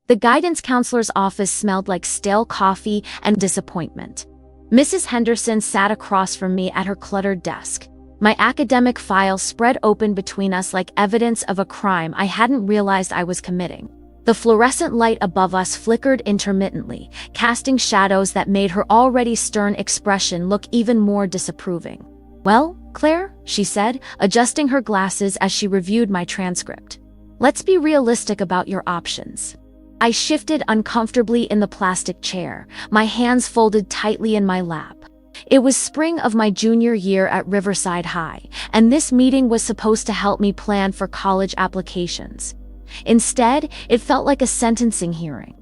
The guidance counselor's office smelled like stale coffee and disappointment. Mrs. Henderson sat across from me at her cluttered desk. My academic file spread open between us like evidence of a crime I hadn't realized I was committing. The fluorescent light above us flickered intermittently, casting shadows that made her already stern expression look even more disapproving. "Well, Claire," she said, adjusting her glasses as she reviewed my transcript. "Let's be realistic about your options." I shifted uncomfortably in the plastic chair, my hands folded tightly in my lap. It was spring of my junior year at Riverside High, and this meeting was supposed to help me plan for college applications. Instead, it felt like a sentencing hearing.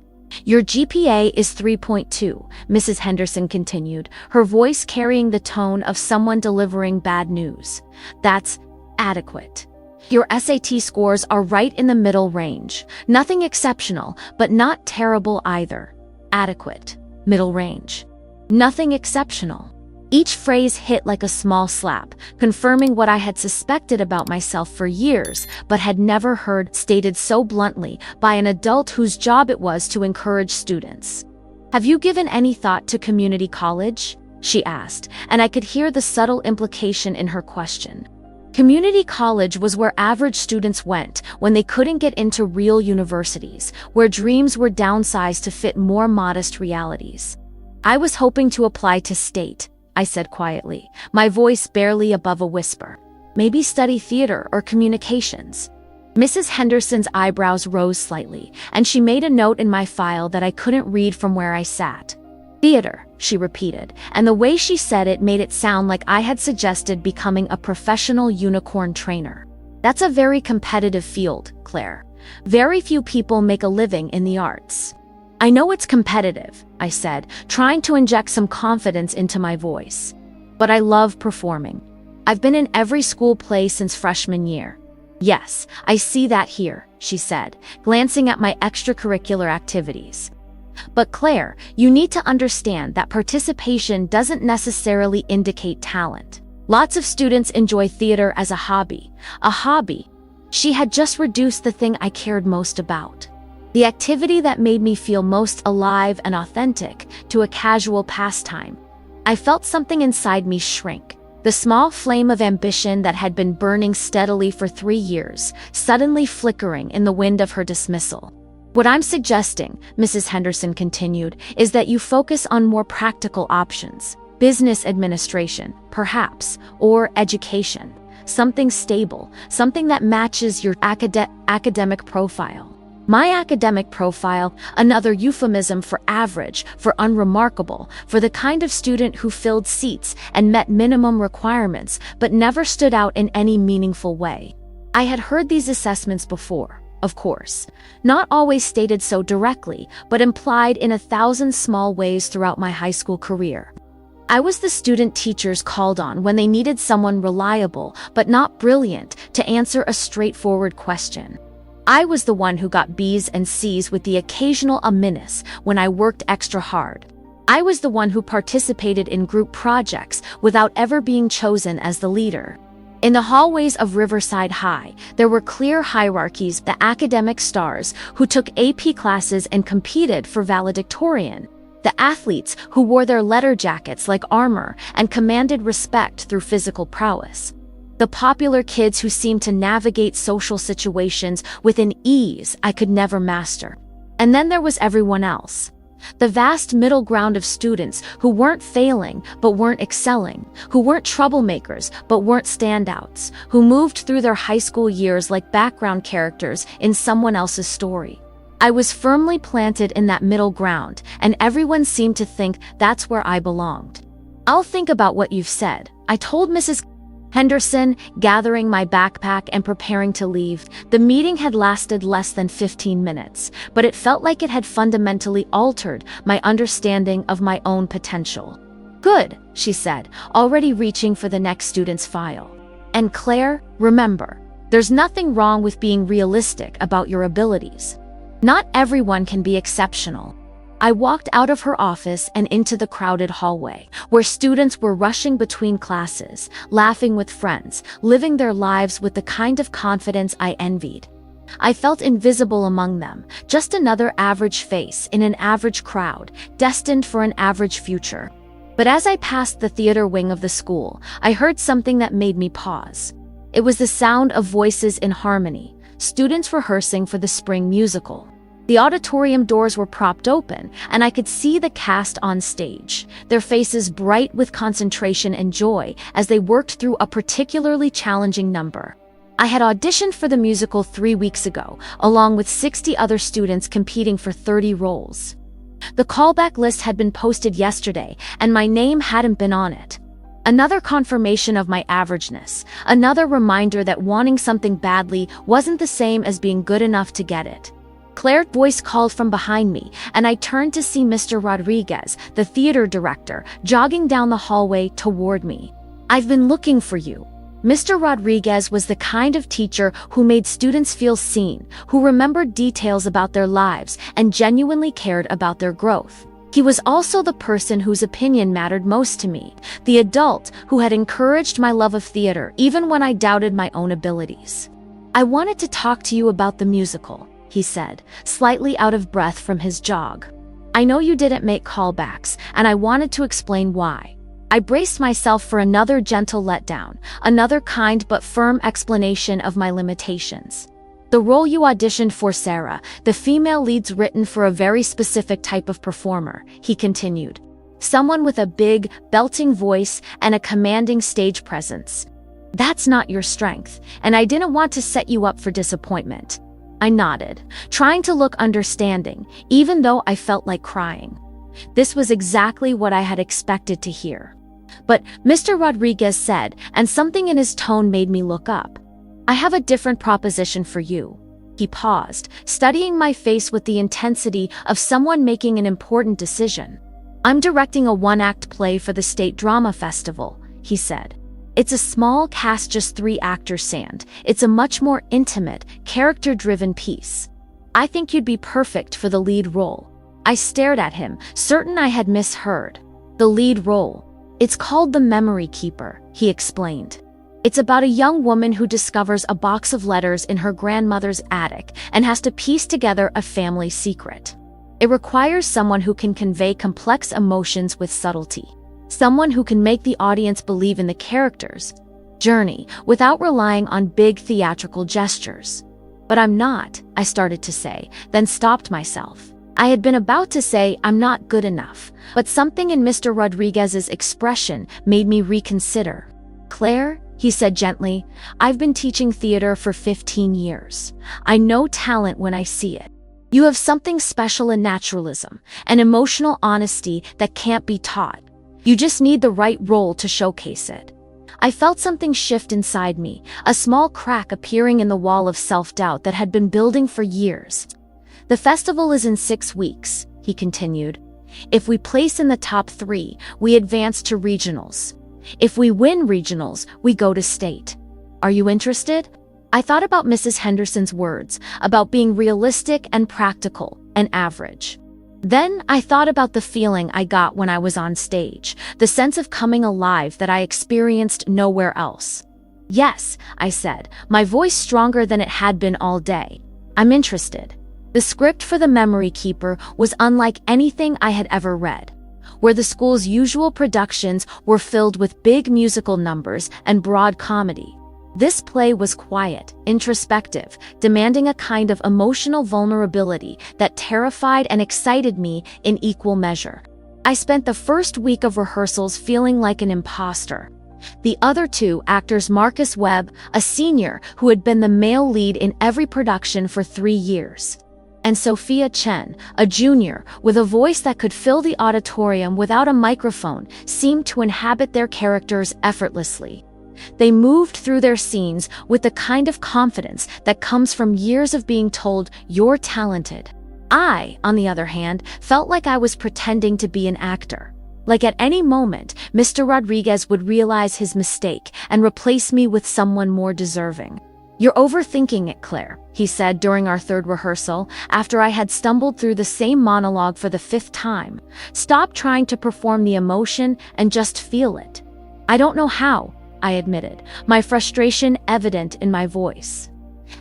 "Your GPA is 3.2, Mrs. Henderson continued, her voice carrying the tone of someone delivering bad news. "That's adequate. Your SAT scores are right in the middle range. Nothing exceptional, but not terrible either. Adequate. Middle range. Nothing exceptional." Each phrase hit like a small slap, confirming what I had suspected about myself for years, but had never heard stated so bluntly by an adult whose job it was to encourage students. "Have you given any thought to community college?" she asked, and I could hear the subtle implication in her question. Community college was where average students went when they couldn't get into real universities, where dreams were downsized to fit more modest realities. "I was hoping to apply to state," I said quietly, my voice barely above a whisper. "Maybe study theater or communications." Mrs. Henderson's eyebrows rose slightly, and she made a note in my file that I couldn't read from where I sat. "Theater," she repeated, and the way she said it made it sound like I had suggested becoming a professional unicorn trainer. "That's a very competitive field, Claire. Very few people make a living in the arts." "I know it's competitive," I said, trying to inject some confidence into my voice. "But I love performing. I've been in every school play since freshman year." "Yes, I see that here," she said, glancing at my extracurricular activities. "But Claire, you need to understand that participation doesn't necessarily indicate talent. Lots of students enjoy theater as a hobby. A hobby." She had just reduced the thing I cared most about. The activity that made me feel most alive and authentic, to a casual pastime. I felt something inside me shrink. The small flame of ambition that had been burning steadily for 3 years, suddenly flickering in the wind of her dismissal. "What I'm suggesting," Mrs. Henderson continued, "is that you focus on more practical options. Business administration, perhaps, or education. Something stable, something that matches your academic profile." My academic profile, another euphemism for average, for unremarkable, for the kind of student who filled seats and met minimum requirements, but never stood out in any meaningful way. I had heard these assessments before, of course, not always stated so directly, but implied in 1,000 small ways throughout my high school career. I was the student teachers called on when they needed someone reliable, but not brilliant, to answer a straightforward question. I was the one who got B's and C's with the occasional A minus when I worked extra hard. I was the one who participated in group projects without ever being chosen as the leader. In the hallways of Riverside High, there were clear hierarchies: the academic stars, who took AP classes and competed for valedictorian; the athletes, who wore their letter jackets like armor and commanded respect through physical prowess; the popular kids who seemed to navigate social situations with an ease I could never master. And then there was everyone else. The vast middle ground of students who weren't failing but weren't excelling, who weren't troublemakers but weren't standouts, who moved through their high school years like background characters in someone else's story. I was firmly planted in that middle ground, and everyone seemed to think that's where I belonged. "I'll think about what you've said," I told Mrs. Henderson, gathering my backpack and preparing to leave. The meeting had lasted less than 15 minutes, but it felt like it had fundamentally altered my understanding of my own potential. "Good," she said, already reaching for the next student's file. "And Claire, remember, there's nothing wrong with being realistic about your abilities. Not everyone can be exceptional." I walked out of her office and into the crowded hallway, where students were rushing between classes, laughing with friends, living their lives with the kind of confidence I envied. I felt invisible among them, just another average face in an average crowd, destined for an average future. But as I passed the theater wing of the school, I heard something that made me pause. It was the sound of voices in harmony, students rehearsing for the spring musical. The auditorium doors were propped open, and I could see the cast on stage, their faces bright with concentration and joy as they worked through a particularly challenging number. I had auditioned for the musical 3 weeks ago, along with 60 other students competing for 30 roles. The callback list had been posted yesterday, and my name hadn't been on it. Another confirmation of my averageness, another reminder that wanting something badly wasn't the same as being good enough to get it. Claire's voice called from behind me, and I turned to see Mr. Rodriguez, the theater director, jogging down the hallway toward me. "I've been looking for you." Mr. Rodriguez was the kind of teacher who made students feel seen, who remembered details about their lives and genuinely cared about their growth. He was also the person whose opinion mattered most to me, the adult who had encouraged my love of theater even when I doubted my own abilities. "I wanted to talk to you about the musical," he said, slightly out of breath from his jog. "I know you didn't make callbacks, and I wanted to explain why." I braced myself for another gentle letdown, another kind but firm explanation of my limitations. "The role you auditioned for, Sarah, the female lead's written for a very specific type of performer," he continued. "Someone with a big, belting voice and a commanding stage presence. That's not your strength, and I didn't want to set you up for disappointment." I nodded, trying to look understanding, even though I felt like crying. This was exactly what I had expected to hear. "But," Mr. Rodriguez said, and something in his tone made me look up. "I have a different proposition for you." He paused, studying my face with the intensity of someone making an important decision. "I'm directing a one-act play for the State Drama Festival," he said. "It's a small cast, just 3 actors, Sand. It's a much more intimate, character-driven piece. I think you'd be perfect for the lead role." I stared at him, certain I had misheard. "The lead role. It's called The Memory Keeper," he explained. "It's about a young woman who discovers a box of letters in her grandmother's attic and has to piece together a family secret. It requires someone who can convey complex emotions with subtlety. Someone who can make the audience believe in the character's journey without relying on big theatrical gestures." "But I'm not," I started to say, then stopped myself. I had been about to say I'm not good enough, but something in Mr. Rodriguez's expression made me reconsider. "Claire," he said gently, "I've been teaching theater for 15 years. I know talent when I see it. You have something special in naturalism, an emotional honesty that can't be taught. You just need the right role to showcase it." I felt something shift inside me, a small crack appearing in the wall of self-doubt that had been building for years. "The festival is in 6 weeks," he continued. "If we place in the top 3, we advance to regionals. If we win regionals, we go to state. Are you interested?" I thought about Mrs. Henderson's words, about being realistic and practical, and average. Then I thought about the feeling I got when I was on stage, the sense of coming alive that I experienced nowhere else. "Yes," I said, my voice stronger than it had been all day. "I'm interested." The script for The Memory Keeper was unlike anything I had ever read. Where the school's usual productions were filled with big musical numbers and broad comedy, this play was quiet, introspective, demanding a kind of emotional vulnerability that terrified and excited me in equal measure. I spent the first week of rehearsals feeling like an imposter. The other 2 actors, Marcus Webb, a senior who had been the male lead in every production for 3 years, and Sophia Chen, a junior, with a voice that could fill the auditorium without a microphone, seemed to inhabit their characters effortlessly. They moved through their scenes with the kind of confidence that comes from years of being told, "You're talented." I, on the other hand, felt like I was pretending to be an actor. Like at any moment, Mr. Rodriguez would realize his mistake and replace me with someone more deserving. "You're overthinking it, Claire," he said during our 3rd rehearsal, after I had stumbled through the same monologue for the 5th time. "Stop trying to perform the emotion and just feel it." "I don't know how," I admitted, my frustration evident in my voice.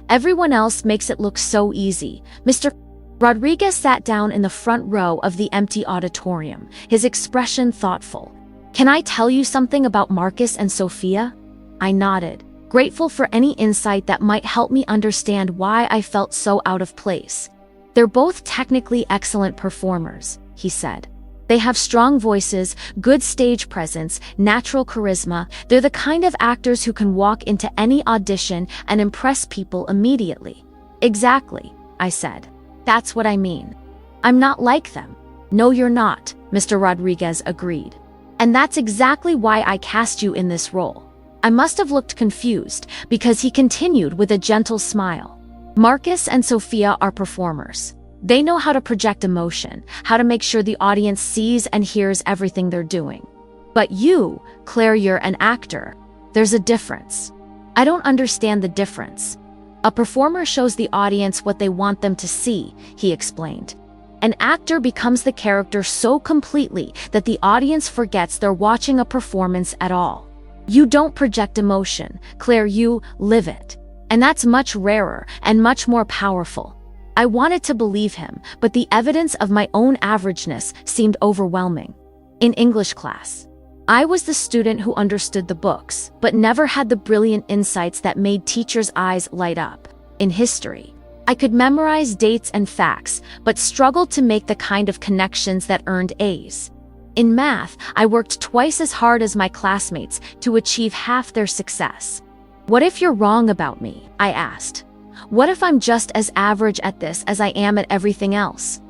Everyone else makes it look so easy. Mr. Rodriguez sat down in the front row of the empty auditorium, his expression thoughtful. Can I tell you something about Marcus and Sophia? I nodded, grateful for any insight that might help me understand why I felt so out of place. They're both technically excellent performers, he said. They have strong voices, good stage presence, natural charisma. They're the kind of actors who can walk into any audition and impress people immediately. Exactly, I said. That's what I mean. I'm not like them. No, you're not, Mr. Rodriguez agreed. And that's exactly why I cast you in this role. I must have looked confused because he continued with a gentle smile. Marcus and Sophia are performers. They know how to project emotion, how to make sure the audience sees and hears everything they're doing. But you, Claire, you're an actor. There's a difference. I don't understand the difference. A performer shows the audience what they want them to see, he explained. An actor becomes the character so completely that the audience forgets they're watching a performance at all. You don't project emotion, Claire, you live it. And that's much rarer and much more powerful. I wanted to believe him, but the evidence of my own averageness seemed overwhelming. In English class, I was the student who understood the books, but never had the brilliant insights that made teachers' eyes light up. In history, I could memorize dates and facts, but struggled to make the kind of connections that earned A's. In math, I worked twice as hard as my classmates to achieve half their success. What if you're wrong about me? I asked. What if I'm just as average at this as I am at everything else?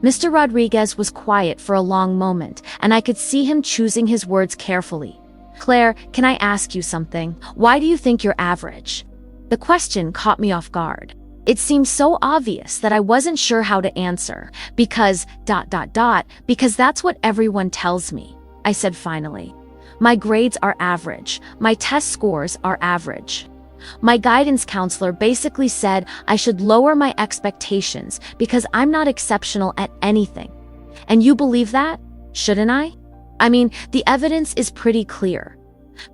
Mr. Rodriguez was quiet for a long moment, and I could see him choosing his words carefully. Claire, can I ask you something? Why do you think you're average? The question caught me off guard. It seemed so obvious that I wasn't sure how to answer, because that's what everyone tells me, I said finally. My grades are average. My test scores are average. My guidance counselor basically said I should lower my expectations because I'm not exceptional at anything. And you believe that? Shouldn't I? I mean, the evidence is pretty clear.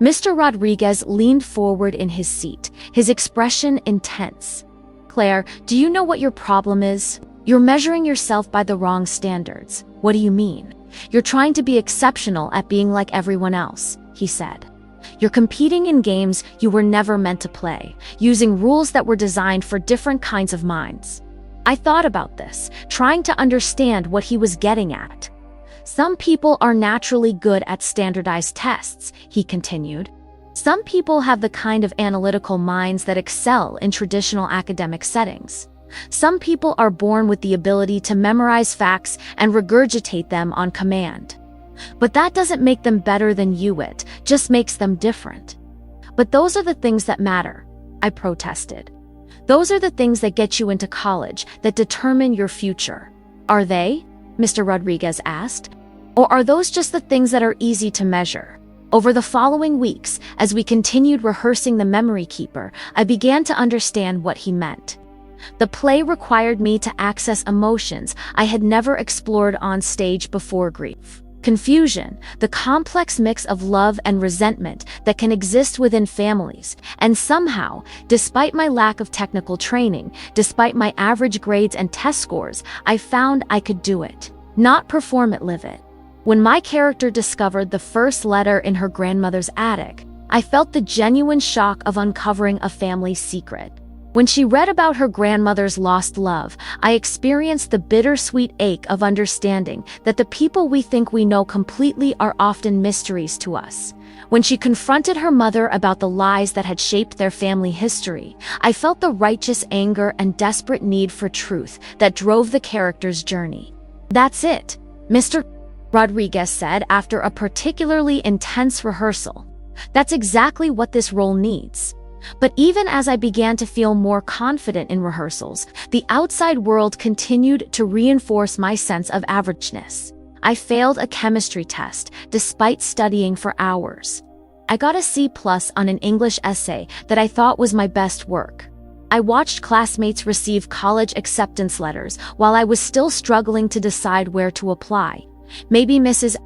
Mr. Rodriguez leaned forward in his seat, his expression intense. Claire, do you know what your problem is? You're measuring yourself by the wrong standards. What do you mean? You're trying to be exceptional at being like everyone else, he said. You're competing in games you were never meant to play, using rules that were designed for different kinds of minds. I thought about this, trying to understand what he was getting at. Some people are naturally good at standardized tests, he continued. Some people have the kind of analytical minds that excel in traditional academic settings. Some people are born with the ability to memorize facts and regurgitate them on command. But that doesn't make them better than you, it just makes them different. But those are the things that matter, I protested. Those are the things that get you into college, that determine your future. Are they? Mr. Rodriguez asked. Or are those just the things that are easy to measure? Over the following weeks, as we continued rehearsing The Memory Keeper, I began to understand what he meant. The play required me to access emotions I had never explored on stage before: grief, confusion, the complex mix of love and resentment that can exist within families, and somehow, despite my lack of technical training, despite my average grades and test scores, I found I could do it. Not perform it, live it. When my character discovered the first letter in her grandmother's attic, I felt the genuine shock of uncovering a family secret. When she read about her grandmother's lost love, I experienced the bittersweet ache of understanding that the people we think we know completely are often mysteries to us. When she confronted her mother about the lies that had shaped their family history, I felt the righteous anger and desperate need for truth that drove the character's journey. That's it, Mr. Rodriguez said after a particularly intense rehearsal. That's exactly what this role needs. But even as I began to feel more confident in rehearsals, the outside world continued to reinforce my sense of averageness. I failed a chemistry test, despite studying for hours. I got a C+ on an English essay that I thought was my best work. I watched classmates receive college acceptance letters while I was still struggling to decide where to apply. Maybe Mrs.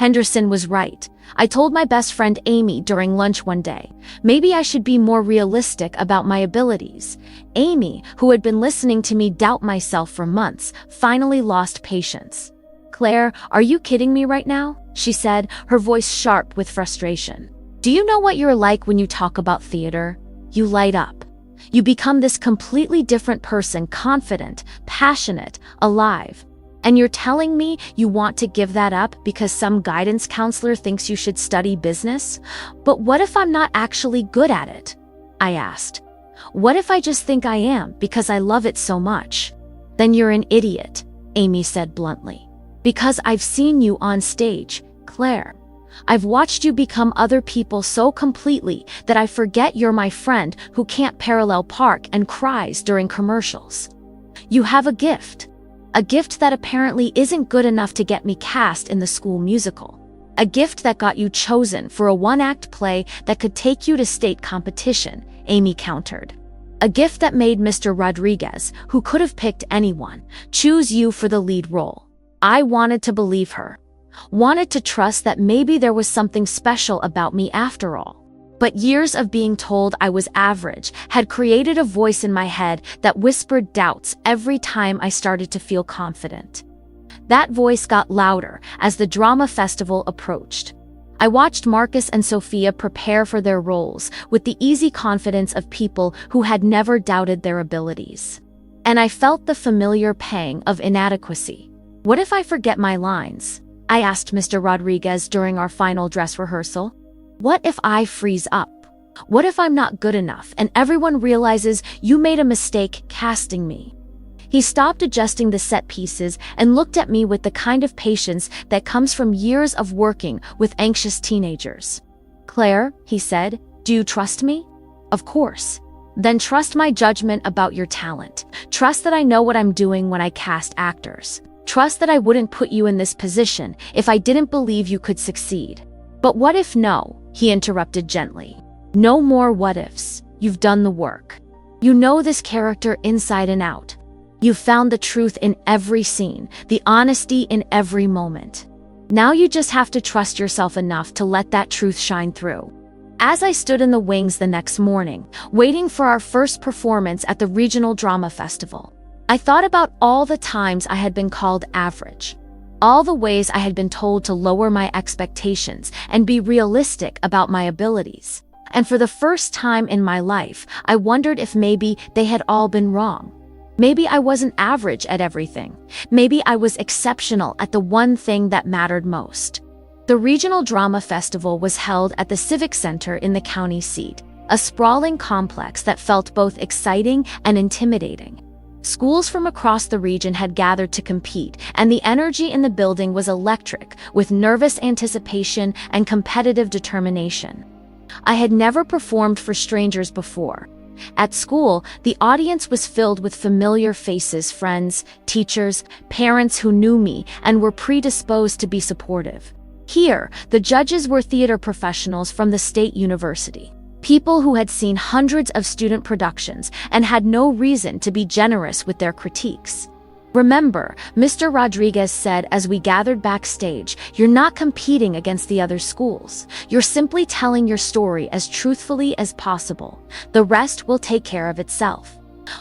Henderson was right. I told my best friend Amy during lunch one day, maybe I should be more realistic about my abilities. Amy, who had been listening to me doubt myself for months, finally lost patience. "Claire, are you kidding me right now?" she said, her voice sharp with frustration. "Do you know what you're like when you talk about theater? You light up. You become this completely different person, confident, passionate, alive. And you're telling me you want to give that up because some guidance counselor thinks you should study business? But what if I'm not actually good at it?" I asked. "What if I just think I am because I love it so much?" "Then you're an idiot," Amy said bluntly. "Because I've seen you on stage, Claire. I've watched you become other people so completely that I forget you're my friend who can't parallel park and cries during commercials. You have a gift that apparently isn't good enough to get me cast in the school musical. A gift that got you chosen for a one-act play that could take you to state competition," Amy countered. "A gift that made Mr. Rodriguez, who could have picked anyone, choose you for the lead role." I wanted to believe her. Wanted to trust that maybe there was something special about me after all. But years of being told I was average had created a voice in my head that whispered doubts every time I started to feel confident. That voice got louder as the drama festival approached. I watched Marcus and Sophia prepare for their roles with the easy confidence of people who had never doubted their abilities. And I felt the familiar pang of inadequacy. "What if I forget my lines?" I asked Mr. Rodriguez during our final dress rehearsal. "What if I freeze up? What if I'm not good enough and everyone realizes you made a mistake casting me?" He stopped adjusting the set pieces and looked at me with the kind of patience that comes from years of working with anxious teenagers. "Claire," he said, "do you trust me?" "Of course." "Then trust my judgment about your talent. Trust that I know what I'm doing when I cast actors. Trust that I wouldn't put you in this position if I didn't believe you could succeed." "But what if no?" he interrupted gently. "No more what ifs. You've done the work. You know this character inside and out. You've found the truth in every scene, the honesty in every moment. Now you just have to trust yourself enough to let that truth shine through." As I stood in the wings the next morning, waiting for our first performance at the Regional Drama Festival, I thought about all the times I had been called average. All the ways I had been told to lower my expectations and be realistic about my abilities. And for the first time in my life, I wondered if maybe they had all been wrong. Maybe I wasn't average at everything. Maybe I was exceptional at the one thing that mattered most. The Regional Drama Festival was held at the Civic Center in the county seat, a sprawling complex that felt both exciting and intimidating. Schools from across the region had gathered to compete, and the energy in the building was electric, with nervous anticipation and competitive determination. I had never performed for strangers before. At school, the audience was filled with familiar faces, friends, teachers, parents who knew me and were predisposed to be supportive. Here, the judges were theater professionals from the state university. People who had seen hundreds of student productions and had no reason to be generous with their critiques. "Remember," Mr. Rodriguez said as we gathered backstage, "you're not competing against the other schools. You're simply telling your story as truthfully as possible. The rest will take care of itself."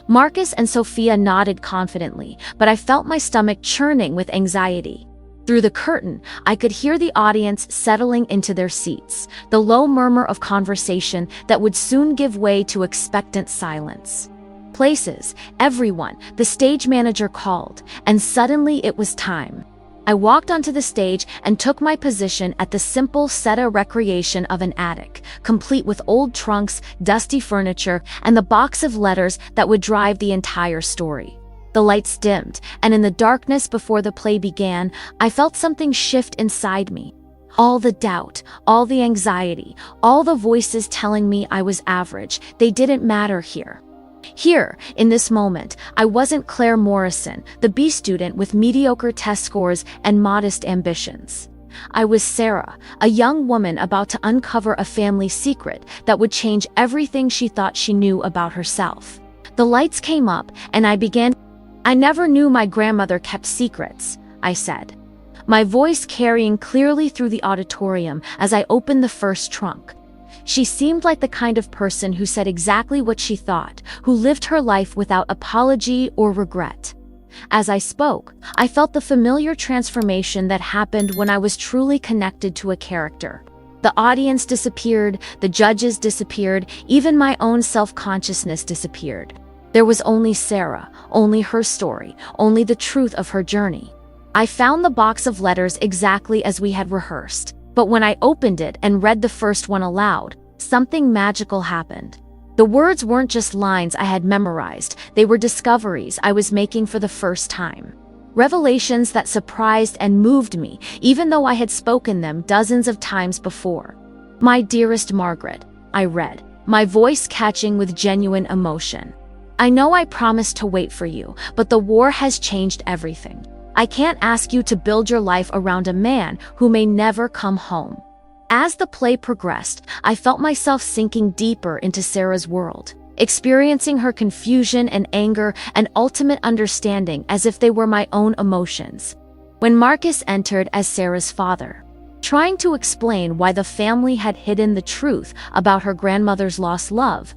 Marcus and Sophia nodded confidently, but I felt my stomach churning with anxiety. Through the curtain, I could hear the audience settling into their seats, the low murmur of conversation that would soon give way to expectant silence. "Places, everyone," the stage manager called, and suddenly it was time. I walked onto the stage and took my position at the simple set-a recreation of an attic, complete with old trunks, dusty furniture, and the box of letters that would drive the entire story. The lights dimmed, and in the darkness before the play began, I felt something shift inside me. All the doubt, all the anxiety, all the voices telling me I was average, they didn't matter here. Here, in this moment, I wasn't Claire Morrison, the B student with mediocre test scores and modest ambitions. I was Sarah, a young woman about to uncover a family secret that would change everything she thought she knew about herself. The lights came up, and I began. "I never knew my grandmother kept secrets," I said. my voice carrying clearly through the auditorium as I opened the first trunk. She seemed like the kind of person who said exactly what she thought, who lived her life without apology or regret. As I spoke, I felt the familiar transformation that happened when I was truly connected to a character. The audience disappeared, the judges disappeared, even my own self-consciousness disappeared. There was only Sarah, only her story, only the truth of her journey. I found the box of letters exactly as we had rehearsed, but when I opened it and read the first one aloud, something magical happened. The words weren't just lines I had memorized, they were discoveries I was making for the first time. Revelations that surprised and moved me, even though I had spoken them dozens of times before. "My dearest Margaret," I read, my voice catching with genuine emotion. "I know I promised to wait for you, but the war has changed everything. I can't ask you to build your life around a man who may never come home." As the play progressed, I felt myself sinking deeper into Sarah's world, experiencing her confusion and anger and ultimate understanding as if they were my own emotions. When Marcus entered as Sarah's father, trying to explain why the family had hidden the truth about her grandmother's lost love,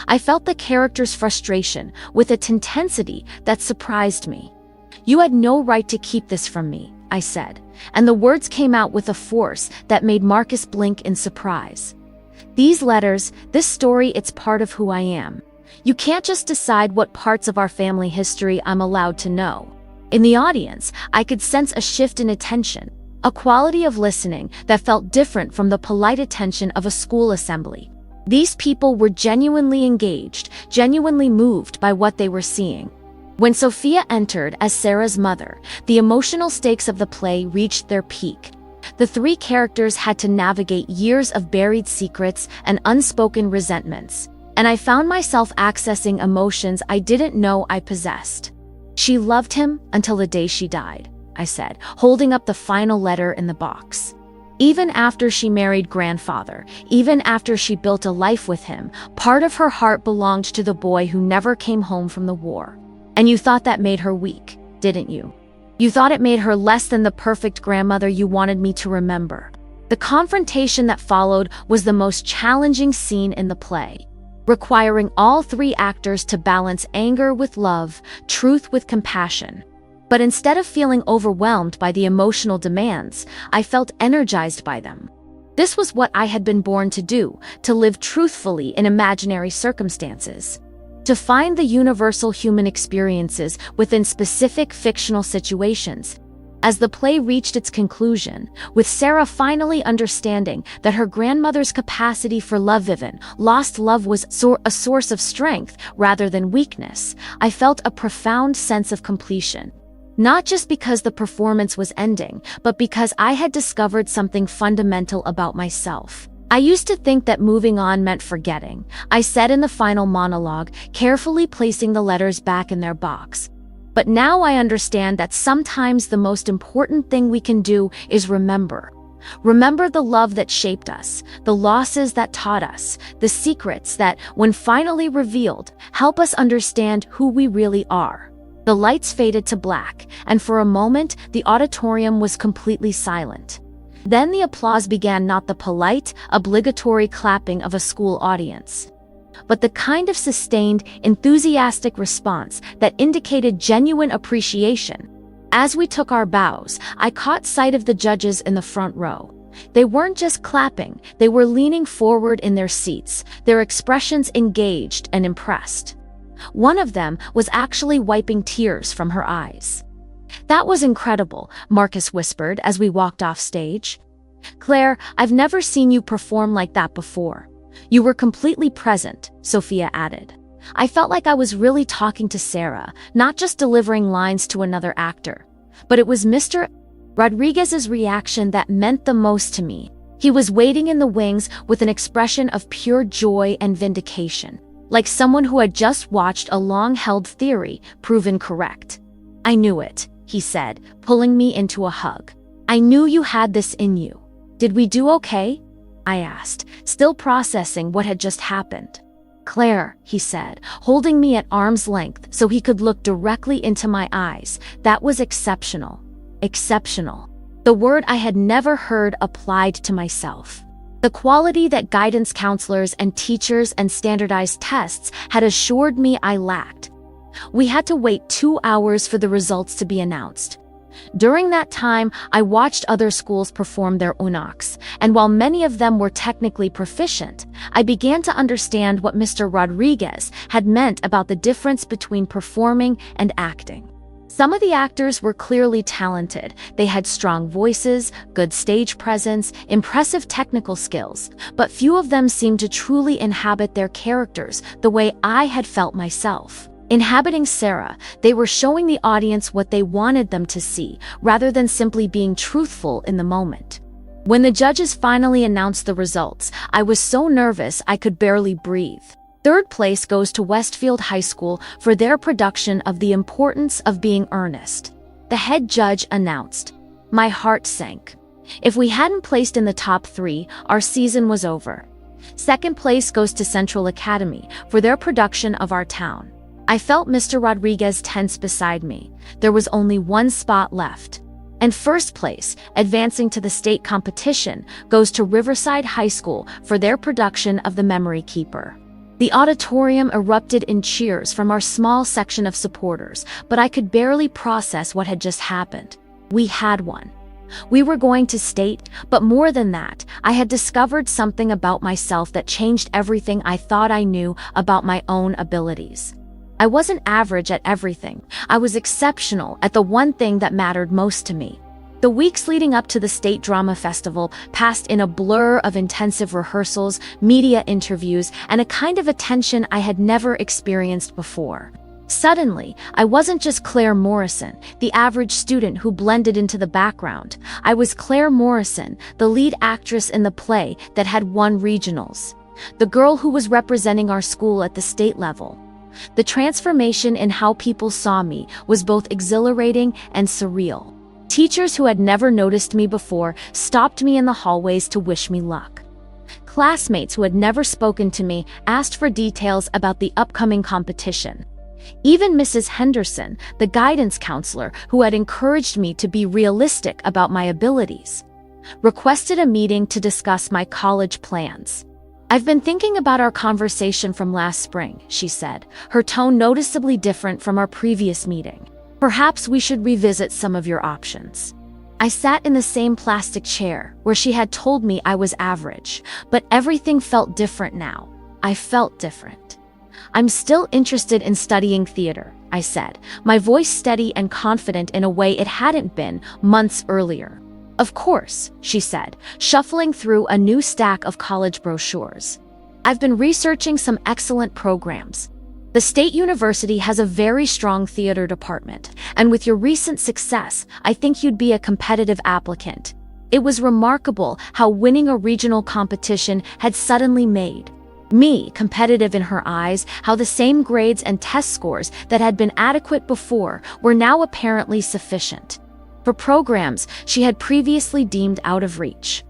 I felt the character's frustration with an intensity that surprised me. "You had no right to keep this from me," I said, and the words came out with a force that made Marcus blink in surprise. "These letters, this story, it's part of who I am. You can't just decide what parts of our family history I'm allowed to know." In the audience, I could sense a shift in attention, a quality of listening that felt different from the polite attention of a school assembly. These people were genuinely engaged, genuinely moved by what they were seeing. When Sophia entered as Sarah's mother, the emotional stakes of the play reached their peak. The three characters had to navigate years of buried secrets and unspoken resentments, and I found myself accessing emotions I didn't know I possessed. "She loved him until the day she died," I said, holding up the final letter in the box. "Even after she married grandfather, even after she built a life with him, part of her heart belonged to the boy who never came home from the war. And you thought that made her weak, didn't you? You thought it made her less than the perfect grandmother you wanted me to remember." The confrontation that followed was the most challenging scene in the play, requiring all three actors to balance anger with love, truth with compassion. But instead of feeling overwhelmed by the emotional demands, I felt energized by them. This was what I had been born to do, to live truthfully in imaginary circumstances. To find the universal human experiences within specific fictional situations. As the play reached its conclusion, with Sarah finally understanding that her grandmother's capacity for love-given, lost love was a source of strength rather than weakness, I felt a profound sense of completion. Not just because the performance was ending, but because I had discovered something fundamental about myself. "I used to think that moving on meant forgetting," I said in the final monologue, carefully placing the letters back in their box. "But now I understand that sometimes the most important thing we can do is remember. Remember the love that shaped us, the losses that taught us, the secrets that, when finally revealed, help us understand who we really are." The lights faded to black, and for a moment, the auditorium was completely silent. Then the applause began, not the polite, obligatory clapping of a school audience, but the kind of sustained, enthusiastic response that indicated genuine appreciation. As we took our bows, I caught sight of the judges in the front row. They weren't just clapping, they were leaning forward in their seats, their expressions engaged and impressed. One of them was actually wiping tears from her eyes. "That was incredible," Marcus whispered as we walked off stage. "Claire, I've never seen you perform like that before. You were completely present," Sophia added. I felt like I was really talking to Sarah, not just delivering lines to another actor. But it was Mr. Rodriguez's reaction that meant the most to me. He was waiting in the wings with an expression of pure joy and vindication, like someone who had just watched a long-held theory proven correct. "I knew it," he said, pulling me into a hug. "I knew you had this in you." "Did we do okay?" I asked, still processing what had just happened. "Claire," he said, holding me at arm's length so he could look directly into my eyes, "that was exceptional. Exceptional." The word I had never heard applied to myself. The quality that guidance counselors and teachers and standardized tests had assured me I lacked. We had to wait 2 hours for the results to be announced. During that time, I watched other schools perform their UNOCs, and while many of them were technically proficient, I began to understand what Mr. Rodriguez had meant about the difference between performing and acting. Some of the actors were clearly talented. They had strong voices, good stage presence, impressive technical skills, but few of them seemed to truly inhabit their characters the way I had felt myself. Inhabiting Sarah, they were showing the audience what they wanted them to see, rather than simply being truthful in the moment. When the judges finally announced the results, I was so nervous I could barely breathe. Third place goes to Westfield High School for their production of The Importance of Being Earnest. The head judge announced. My heart sank. If we hadn't placed in the top 3, our season was over. Second place goes to Central Academy for their production of Our Town. I felt Mr. Rodriguez tense beside me. There was only one spot left. And first place, advancing to the state competition, goes to Riverside High School for their production of The Memory Keeper. The auditorium erupted in cheers from our small section of supporters, but I could barely process what had just happened. We had won. We were going to state, but more than that, I had discovered something about myself that changed everything I thought I knew about my own abilities. I wasn't average at everything. I was exceptional at the one thing that mattered most to me. The weeks leading up to the State Drama Festival passed in a blur of intensive rehearsals, media interviews, and a kind of attention I had never experienced before. Suddenly, I wasn't just Claire Morrison, the average student who blended into the background. I was Claire Morrison, the lead actress in the play that had won regionals. The girl who was representing our school at the state level. The transformation in how people saw me was both exhilarating and surreal. Teachers who had never noticed me before stopped me in the hallways to wish me luck. Classmates who had never spoken to me asked for details about the upcoming competition. Even Mrs. Henderson, the guidance counselor who had encouraged me to be realistic about my abilities, requested a meeting to discuss my college plans. I've been thinking about our conversation from last spring, she said, her tone noticeably different from our previous meeting. Perhaps we should revisit some of your options. I sat in the same plastic chair where she had told me I was average, but everything felt different now. I felt different. I'm still interested in studying theater, I said, my voice steady and confident in a way it hadn't been months earlier. Of course, she said, shuffling through a new stack of college brochures. I've been researching some excellent programs. The State University has a very strong theater department, and with your recent success, I think you'd be a competitive applicant. It was remarkable how winning a regional competition had suddenly made me competitive in her eyes, how the same grades and test scores that had been adequate before were now apparently sufficient for programs she had previously deemed out of reach.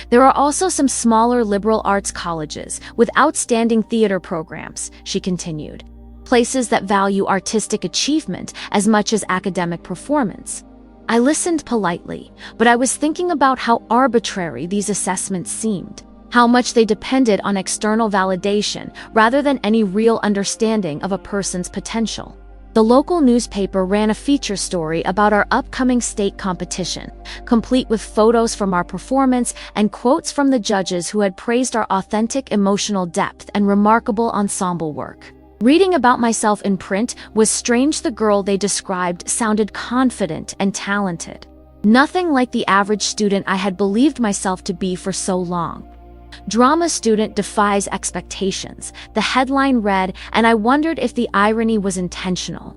There are also some smaller liberal arts colleges with outstanding theater programs, she continued, places that value artistic achievement as much as academic performance. I listened politely, but I was thinking about how arbitrary these assessments seemed, how much they depended on external validation rather than any real understanding of a person's potential. The local newspaper ran a feature story about our upcoming state competition, complete with photos from our performance and quotes from the judges who had praised our authentic emotional depth and remarkable ensemble work. Reading about myself in print was strange. The girl they described sounded confident and talented. Nothing like the average student I had believed myself to be for so long. Drama student defies expectations, the headline read, and I wondered if the irony was intentional.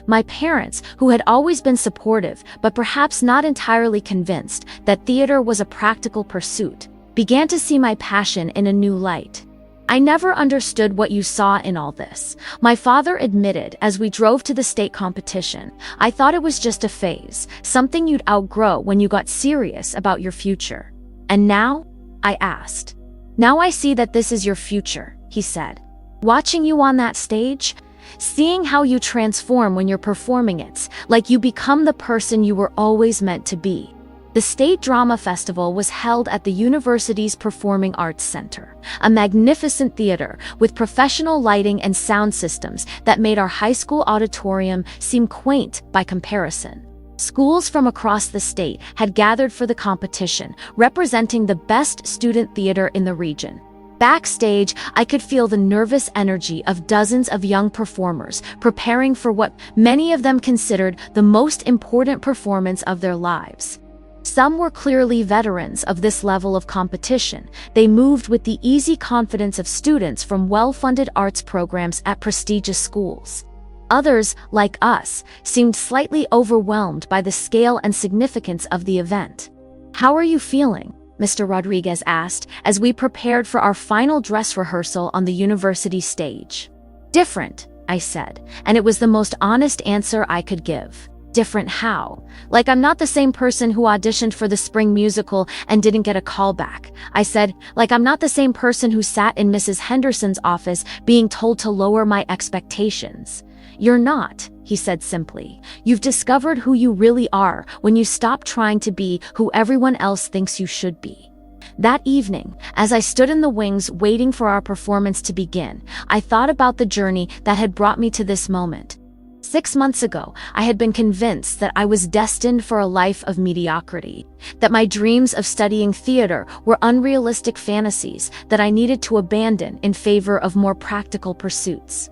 My parents, who had always been supportive but perhaps not entirely convinced that theater was a practical pursuit, began to see my passion in a new light. I never understood what you saw in all this, my father admitted as we drove to the state competition. I thought it was just a phase, something you'd outgrow when you got serious about your future. And now? I asked. Now I see that this is your future, he said. Watching you on that stage, seeing how you transform when you're performing, it's like you become the person you were always meant to be. The State Drama Festival was held at the university's Performing Arts Center, a magnificent theater with professional lighting and sound systems that made our high school auditorium seem quaint by comparison. Schools from across the state had gathered for the competition, representing the best student theater in the region. Backstage, I could feel the nervous energy of dozens of young performers preparing for what many of them considered the most important performance of their lives. Some were clearly veterans of this level of competition. They moved with the easy confidence of students from well-funded arts programs at prestigious schools. Others, like us, seemed slightly overwhelmed by the scale and significance of the event. "How are you feeling?" Mr. Rodriguez asked as we prepared for our final dress rehearsal on the university stage. "Different," I said, and it was the most honest answer I could give. Different how? Like I'm not the same person who auditioned for the spring musical and didn't get a call back. I said, like I'm not the same person who sat in Mrs. Henderson's office being told to lower my expectations. "You're not," he said simply. "You've discovered who you really are when you stop trying to be who everyone else thinks you should be." That evening, as I stood in the wings waiting for our performance to begin, I thought about the journey that had brought me to this moment. 6 months ago, I had been convinced that I was destined for a life of mediocrity, that my dreams of studying theater were unrealistic fantasies that I needed to abandon in favor of more practical pursuits.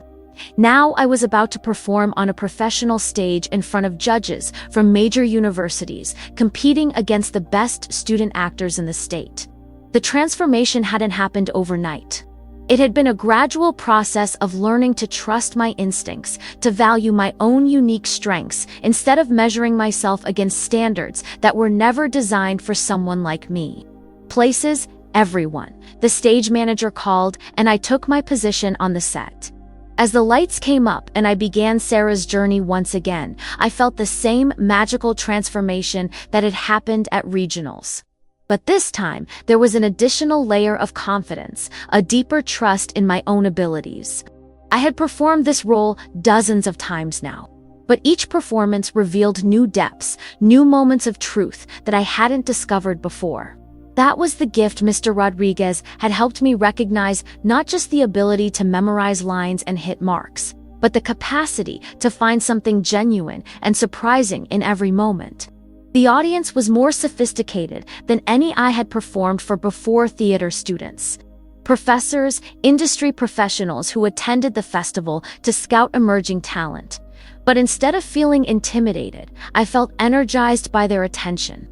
Now I was about to perform on a professional stage in front of judges from major universities, competing against the best student actors in the state. The transformation hadn't happened overnight. It had been a gradual process of learning to trust my instincts, to value my own unique strengths, instead of measuring myself against standards that were never designed for someone like me. Places, everyone. The stage manager called, and I took my position on the set. As the lights came up and I began Sarah's journey once again, I felt the same magical transformation that had happened at regionals. But this time, there was an additional layer of confidence, a deeper trust in my own abilities. I had performed this role dozens of times now, but each performance revealed new depths, new moments of truth that I hadn't discovered before. That was the gift Mr. Rodriguez had helped me recognize, not just the ability to memorize lines and hit marks, but the capacity to find something genuine and surprising in every moment. The audience was more sophisticated than any I had performed for before theater students. Professors, industry professionals who attended the festival to scout emerging talent. But instead of feeling intimidated, I felt energized by their attention.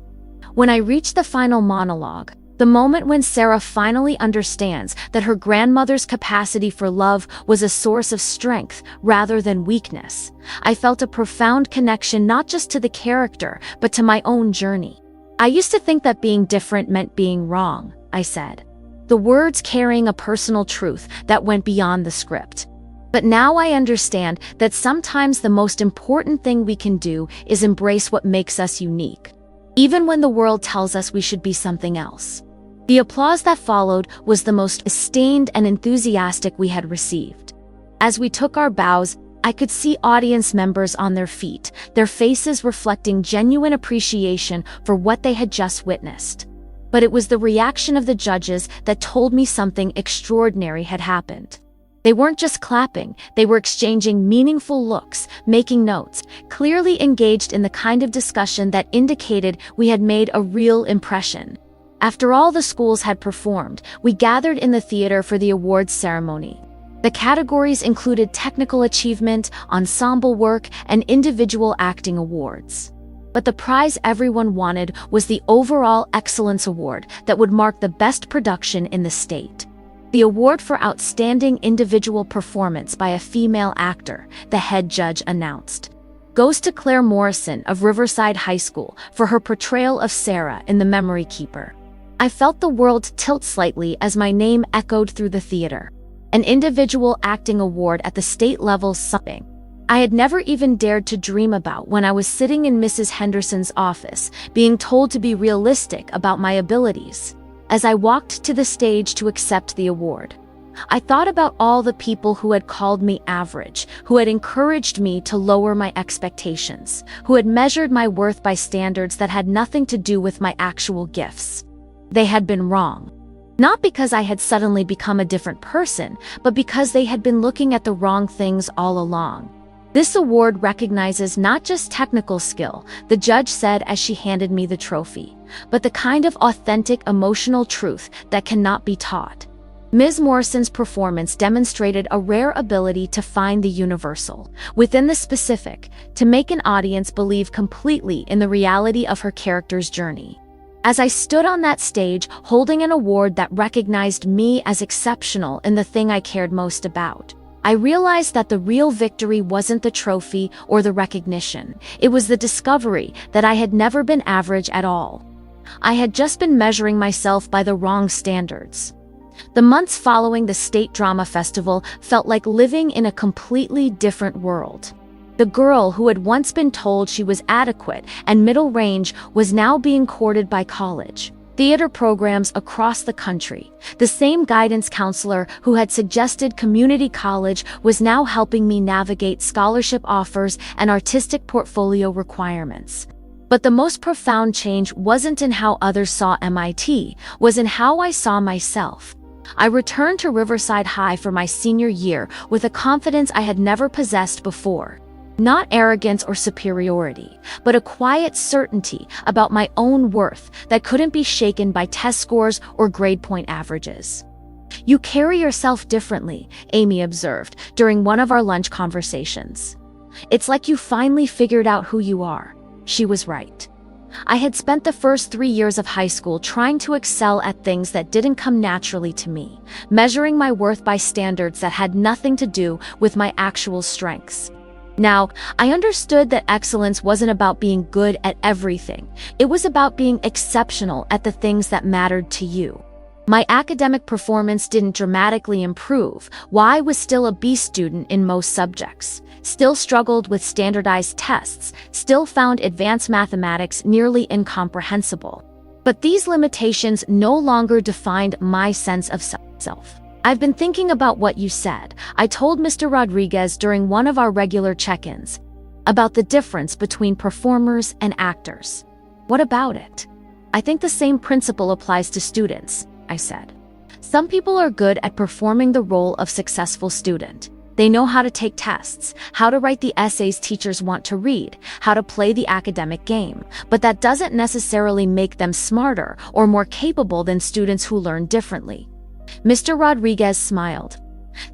When I reached the final monologue, the moment when Sarah finally understands that her grandmother's capacity for love was a source of strength rather than weakness, I felt a profound connection not just to the character, but to my own journey. "I used to think that being different meant being wrong," I said, the words carrying a personal truth that went beyond the script. "But now I understand that sometimes the most important thing we can do is embrace what makes us unique, even when the world tells us we should be something else." The applause that followed was the most sustained and enthusiastic we had received. As we took our bows, I could see audience members on their feet, their faces reflecting genuine appreciation for what they had just witnessed. But it was the reaction of the judges that told me something extraordinary had happened. They weren't just clapping, they were exchanging meaningful looks, making notes, clearly engaged in the kind of discussion that indicated we had made a real impression. After all the schools had performed, we gathered in the theater for the awards ceremony. The categories included technical achievement, ensemble work, and individual acting awards. But the prize everyone wanted was the overall excellence award that would mark the best production in the state. The award for outstanding individual performance by a female actor, the head judge announced, goes to Claire Morrison of Riverside High School for her portrayal of Sarah in The Memory Keeper. I felt the world tilt slightly as my name echoed through the theater. An individual acting award at the state level, something I had never even dared to dream about when I was sitting in Mrs. Henderson's office, being told to be realistic about my abilities. As I walked to the stage to accept the award, I thought about all the people who had called me average, who had encouraged me to lower my expectations, who had measured my worth by standards that had nothing to do with my actual gifts. They had been wrong. Not because I had suddenly become a different person, but because they had been looking at the wrong things all along. This award recognizes not just technical skill, the judge said as she handed me the trophy, but the kind of authentic emotional truth that cannot be taught. Ms. Morrison's performance demonstrated a rare ability to find the universal within the specific, to make an audience believe completely in the reality of her character's journey. As I stood on that stage holding an award that recognized me as exceptional in the thing I cared most about, I realized that the real victory wasn't the trophy or the recognition. It was the discovery that I had never been average at all. I had just been measuring myself by the wrong standards. The months following the State Drama Festival felt like living in a completely different world. The girl who had once been told she was adequate and middle range was now being courted by college, theater programs across the country. The same guidance counselor who had suggested community college was now helping me navigate scholarship offers and artistic portfolio requirements. But the most profound change wasn't in how others saw MIT, was in how I saw myself. I returned to Riverside High for my senior year with a confidence I had never possessed before. Not arrogance or superiority, but a quiet certainty about my own worth that couldn't be shaken by test scores or grade point averages. "You carry yourself differently," Amy observed during one of our lunch conversations. "It's like you finally figured out who you are." She was right. I had spent the first 3 years of high school trying to excel at things that didn't come naturally to me, measuring my worth by standards that had nothing to do with my actual strengths. Now, I understood that excellence wasn't about being good at everything. It was about being exceptional at the things that mattered to you. My academic performance didn't dramatically improve, while I was still a B student in most subjects, still struggled with standardized tests, still found advanced mathematics nearly incomprehensible. But these limitations no longer defined my sense of self. "I've been thinking about what you said," I told Mr. Rodriguez during one of our regular check-ins, "about the difference between performers and actors." "What about it?" "I think the same principle applies to students," I said. "Some people are good at performing the role of successful student. They know how to take tests, how to write the essays teachers want to read, how to play the academic game, but that doesn't necessarily make them smarter or more capable than students who learn differently." Mr. Rodriguez smiled.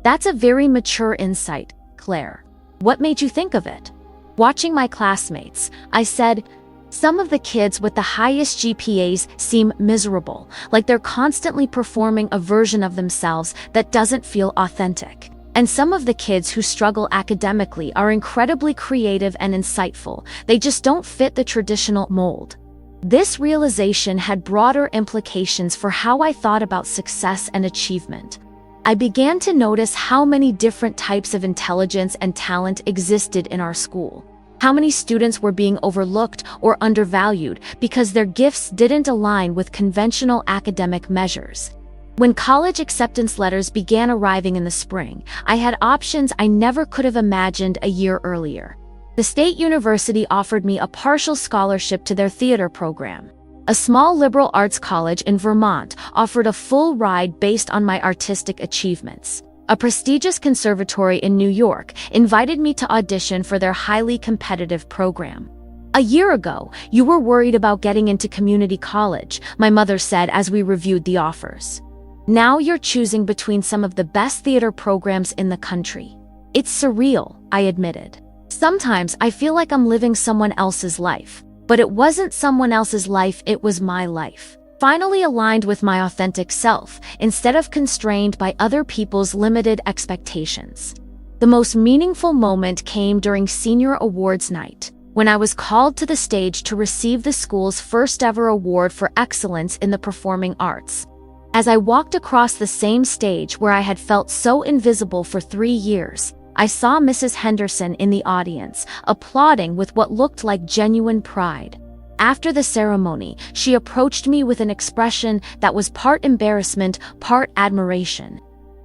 "That's a very mature insight, Claire. What made you think of it?" "Watching my classmates," I said. "Some of the kids with the highest GPAs seem miserable, like they're constantly performing a version of themselves that doesn't feel authentic. And some of the kids who struggle academically are incredibly creative and insightful. They just don't fit the traditional mold." This realization had broader implications for how I thought about success and achievement. I began to notice how many different types of intelligence and talent existed in our school. How many students were being overlooked or undervalued because their gifts didn't align with conventional academic measures. When college acceptance letters began arriving in the spring, I had options I never could have imagined a year earlier. The State University offered me a partial scholarship to their theater program. A small liberal arts college in Vermont offered a full ride based on my artistic achievements. A prestigious conservatory in New York invited me to audition for their highly competitive program. "A year ago, you were worried about getting into community college," my mother said as we reviewed the offers. "Now you're choosing between some of the best theater programs in the country." "It's surreal," I admitted. "Sometimes I feel like I'm living someone else's life." But it wasn't someone else's life, it was my life. Finally aligned with my authentic self, instead of constrained by other people's limited expectations. The most meaningful moment came during senior awards night, when I was called to the stage to receive the school's first ever award for excellence in the performing arts. As I walked across the same stage where I had felt so invisible for 3 years, I saw Mrs. Henderson in the audience, applauding with what looked like genuine pride. After the ceremony, she approached me with an expression that was part embarrassment, part admiration.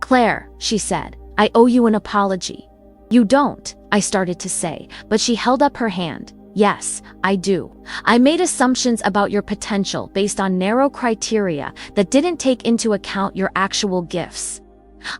Claire, she said, I owe you an apology. You don't, I started to say, but she held up her hand. Yes, I do. I made assumptions about your potential based on narrow criteria that didn't take into account your actual gifts.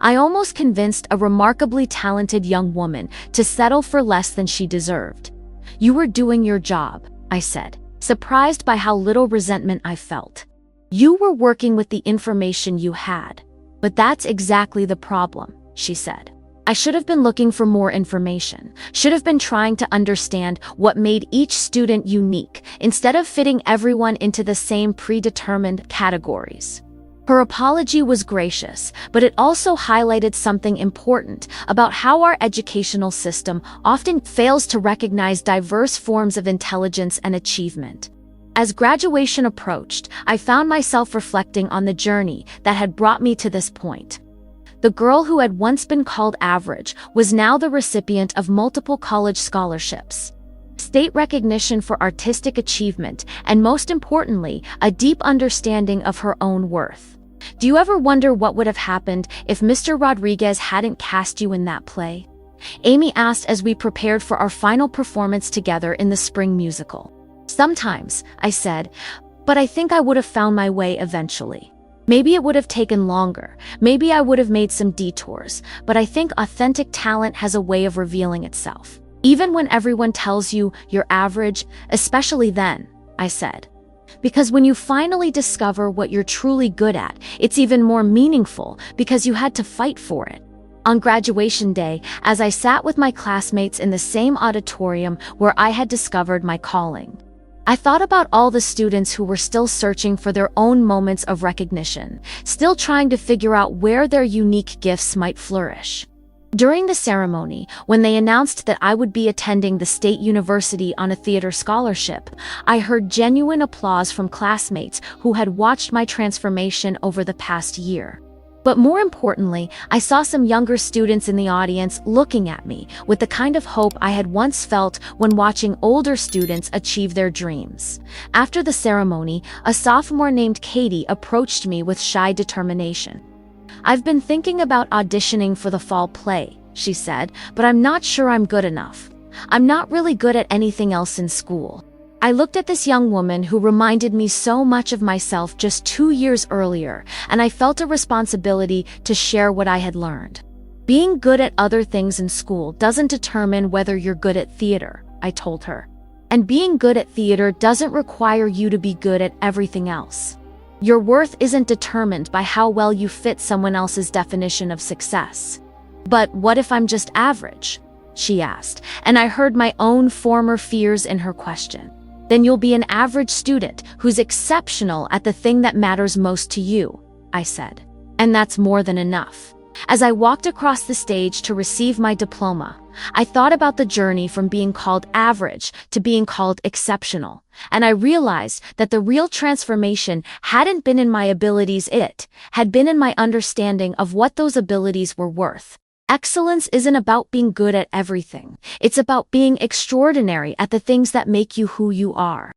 I almost convinced a remarkably talented young woman to settle for less than she deserved. You were doing your job, I said, surprised by how little resentment I felt. You were working with the information you had. But that's exactly the problem, she said. I should have been looking for more information, should have been trying to understand what made each student unique, instead of fitting everyone into the same predetermined categories. Her apology was gracious, but it also highlighted something important about how our educational system often fails to recognize diverse forms of intelligence and achievement. As graduation approached, I found myself reflecting on the journey that had brought me to this point. The girl who had once been called average was now the recipient of multiple college scholarships, state recognition for artistic achievement, and most importantly, a deep understanding of her own worth. Do you ever wonder what would have happened if Mr. Rodriguez hadn't cast you in that play? Amy asked as we prepared for our final performance together in the spring musical. Sometimes, I said, but I think I would have found my way eventually. Maybe it would have taken longer, maybe I would have made some detours, but I think authentic talent has a way of revealing itself. Even when everyone tells you you're average, especially then, I said. Because when you finally discover what you're truly good at, it's even more meaningful because you had to fight for it. On graduation day, as I sat with my classmates in the same auditorium where I had discovered my calling, I thought about all the students who were still searching for their own moments of recognition, still trying to figure out where their unique gifts might flourish. During the ceremony, when they announced that I would be attending the State University on a theater scholarship, I heard genuine applause from classmates who had watched my transformation over the past year. But more importantly, I saw some younger students in the audience looking at me with the kind of hope I had once felt when watching older students achieve their dreams. After the ceremony, a sophomore named Katie approached me with shy determination. I've been thinking about auditioning for the fall play, she said, but I'm not sure I'm good enough. I'm not really good at anything else in school. I looked at this young woman who reminded me so much of myself just 2 years earlier, and I felt a responsibility to share what I had learned. Being good at other things in school doesn't determine whether you're good at theater, I told her. And being good at theater doesn't require you to be good at everything else. Your worth isn't determined by how well you fit someone else's definition of success. But what if I'm just average? She asked, and I heard my own former fears in her question. Then you'll be an average student who's exceptional at the thing that matters most to you, I said. And that's more than enough. As I walked across the stage to receive my diploma, I thought about the journey from being called average to being called exceptional, and I realized that the real transformation hadn't been in my abilities, it had been in my understanding of what those abilities were worth. Excellence isn't about being good at everything. It's about being extraordinary at the things that make you who you are.